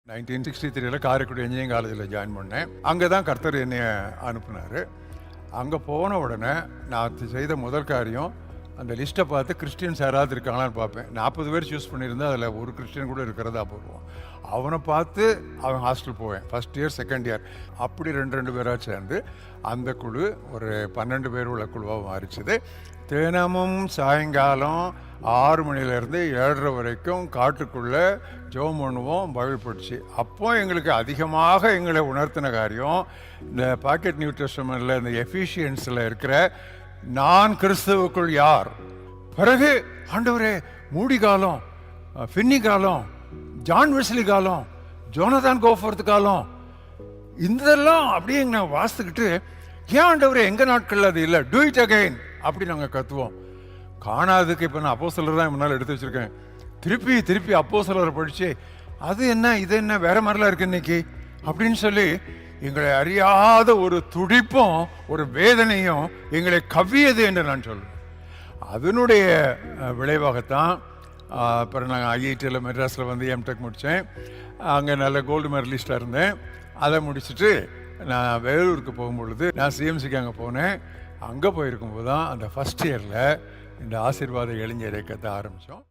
1963 Karaikudi engineering காலேஜில் join பண்ணேன். அங்கே தான் கர்த்தர் என்னை அனுப்புனார். அங்கே போன உடனே நான் செய்த முதல் காரியம், அந்த லிஸ்ட்டை பார்த்து கிறிஸ்டியன்ஸ் யாராவது இருக்காங்களான்னு பார்ப்பேன். 40 பேர் சூஸ் பண்ணியிருந்தேன், அதில் ஒரு கிறிஸ்டியன் கூட இருக்கிறதா போடுவோம். அவனை பார்த்து அவன் ஹாஸ்டல் போவேன். ஃபஸ்ட் இயர் செகண்ட் இயர் அப்படி ரெண்டு பேராக சேர்ந்து அந்த குழு ஒரு 12 பேர் உள்ள குழுவாக மாறிச்சுது. தினமும் சாயங்காலம் 6 மணிலேருந்து 7:30 வரைக்கும் காட்டுக்குள்ளே ஜெபம் பண்ணுவோம், பைபிள் படிச்சு. அப்போ எங்களுக்கு அதிகமாக எங்களை உணர்த்தின காரியம், இந்த பாக்கெட் நியூ டெஸ்டமென்ட்ல இந்த எஃபிஷியன்ஸில் இருக்கிற நான் கிறிஸ்துவுக்குள் யார், பிறகு ஆண்டவரே மூடி காலம், ஃபின்னி காலம், ஜான் வெஸ்லி காலம், ஜோனதான் கோஃபோர்த் காலம், இதெல்லாம் அப்படியே நாங்கள் வாசித்துக்கிட்டு, ஏன் ஆண்டவரே எங்கள் நாட்களில் அது இல்லை, டூ இட் அகைன் அப்படி நாங்கள் கத்துவோம். காணாததுக்கு இப்போ நான் அப்போஸ்தலர் தான் முன்னால் எடுத்து வச்சுருக்கேன். திருப்பி அப்போஸ்தலரை படித்து அது என்ன இது என்ன வேற மாதிரிலாம் இருக்கு இன்னைக்கு அப்படின்னு சொல்லி எங்களை அறியாத ஒரு துடிப்பும் ஒரு வேதனையும் எங்களை கவ்வியது என்று நான் சொல்லுவேன். அதனுடைய விளைவாகத்தான் அப்புறம் நாங்கள் ஐஐடியில் மெட்ராஸில் வந்து எம்டெக் முடித்தேன். அங்கே நல்ல கோல்டு மெடலிஸ்டாக இருந்தேன். அதை முடிச்சுட்டு நான் வேலூருக்கு போகும்பொழுது நான் சிஎம்சிக்கு அங்கே போனேன். அங்கே போயிருக்கும்போது தான் அந்த ஃபஸ்ட் இயரில் இந்த ஆசீர்வாத இளைஞர் இயக்கத்தை ஆரம்பித்தோம்.